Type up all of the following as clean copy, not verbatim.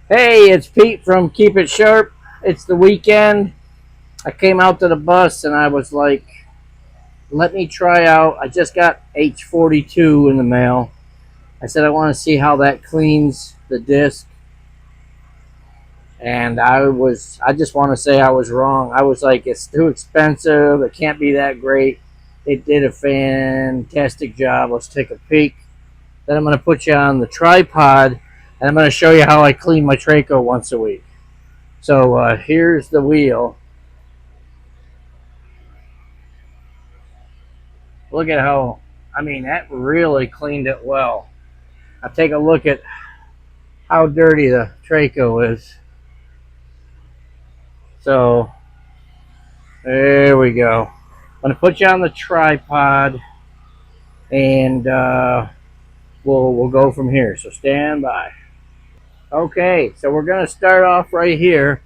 Hey, it's Pete from Keep It Sharp. It's the weekend. I came out to the bus and I was like, let me try out. I just got H42 in the mail. I said I want to see how that cleans the disc. And I just want to say I was wrong. I was like, it's too expensive. It can't be that great. It did a fantastic job. Let's take a peek. Then I'm going to put you on the tripod and I'm going to show you how I clean my Treyco once a week. So here's the wheel. Look at how, that really cleaned it well. Now take a look at how dirty the Treyco is. So there we go. I'm going to put you on the tripod and we'll go from here. So stand by. Okay, so we're going to start off right here.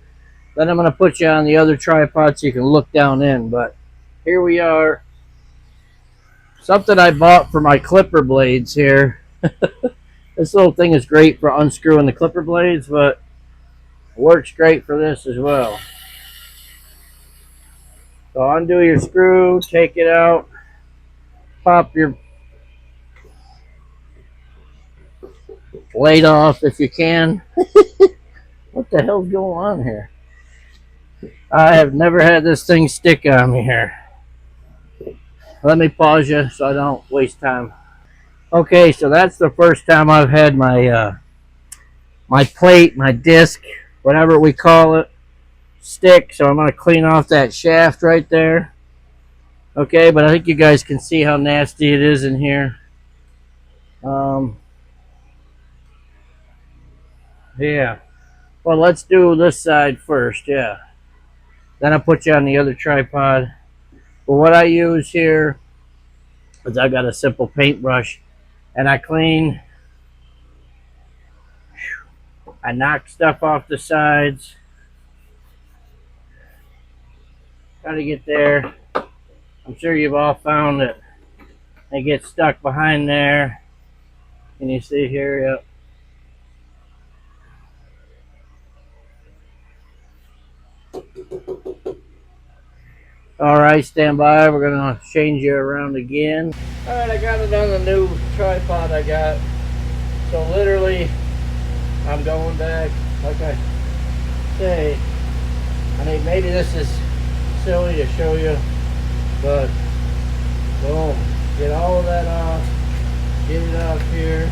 Then I'm going to put you on the other tripod so you can look down in. But here we are. Something I bought for my clipper blades here. This little thing is great for unscrewing the clipper blades, but it works great for this as well. So undo your screw, take it out, pop your blade off if you can. What the hell's going on here? I have never had this thing stick on me here. Let me pause you so I don't waste time. Okay, so that's the first time I've had my plate, my disc, whatever we call it, stick. So I'm going to clean off that shaft right there. Okay, but I think you guys can see how nasty it is in here. Yeah. Well, let's do this side first, yeah. Then I'll put you on the other tripod. But what I use here is I got a simple paintbrush and I clean. I knock stuff off the sides. Gotta get there. I'm sure you've all found that they get stuck behind there. Can you see here? Yep. Alright, stand by. We're gonna change you around again. Alright, I got it on the new tripod I got. So literally, I'm going back, like I say. I mean, maybe this is silly to show you, but boom. Get all of that off. Get it off here.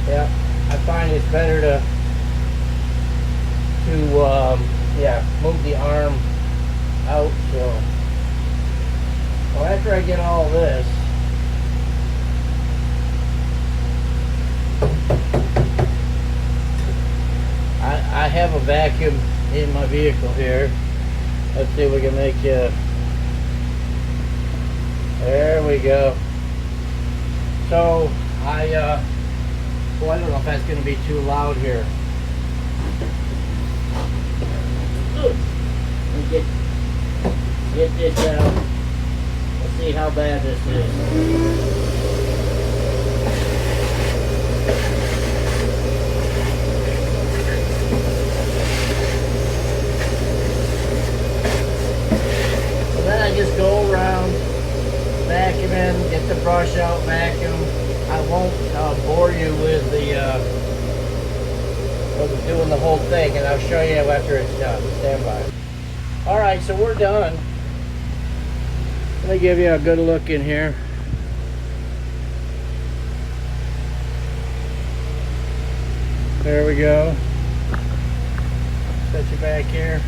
Yeah, I find it's better to move the arm out. So, well, after I get all this, I have a vacuum in my vehicle here. Let's see if we can make you. There we go. So I don't know if that's going to be too loud here. Let me get this out. Let's see how bad this is. So then I just go around, vacuuming, get the brush out, vacuum. I won't bore you with doing the whole thing, and I'll show you after it's done. Stand by. All right, so we're done. Let me give you a good look in here. There we go. Set you back here.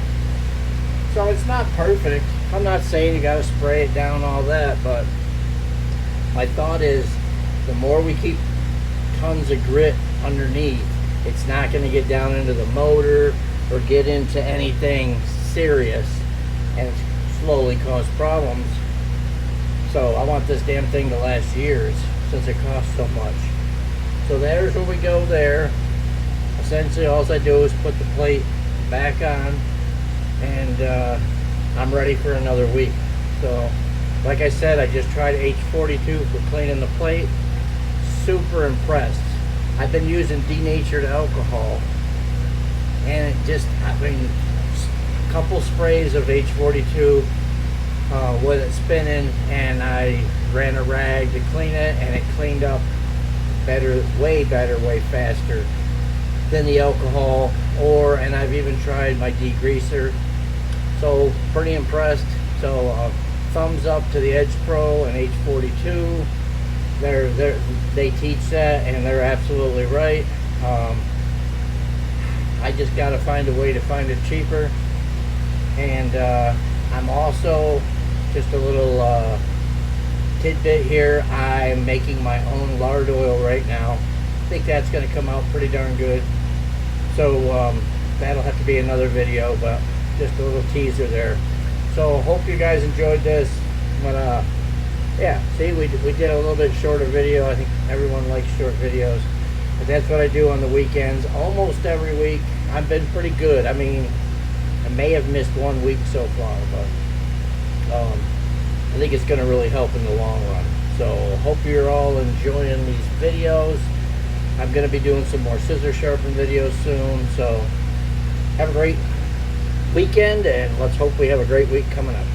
So it's not perfect. I'm not saying you gotta spray it down, all that, but my thought is the more we keep tons of grit underneath, it's not going to get down into the motor or get into anything serious and slowly cause problems. So I want this damn thing to last years since it costs so much. So there's where we go there. Essentially all I do is put the plate back on and I'm ready for another week. So Like I said, I just tried H42 for cleaning the plate. Super impressed. I've been using denatured alcohol, and it just, I mean, a couple sprays of H42 with it spinning, and I ran a rag to clean it, and it cleaned up better, way faster than the alcohol. And I've even tried my degreaser, so pretty impressed. So thumbs up to the Edge Pro and H42. They teach that, and they're absolutely right. I just got to find a way to find it cheaper. And I'm also, just a little tidbit here, I'm making my own lard oil right now. I think that's going to come out pretty darn good. So that'll have to be another video, but just a little teaser there. So hope you guys enjoyed this. But yeah, see, we did a little bit shorter video. I think everyone likes short videos, but that's what I do on the weekends almost every week. I've been pretty good. I mean, I may have missed 1 week so far, but I think it's going to really help in the long run. So hope you're all enjoying these videos. I'm going to be doing some more scissor sharpening videos soon. So have a great weekend, and let's hope we have a great week coming up.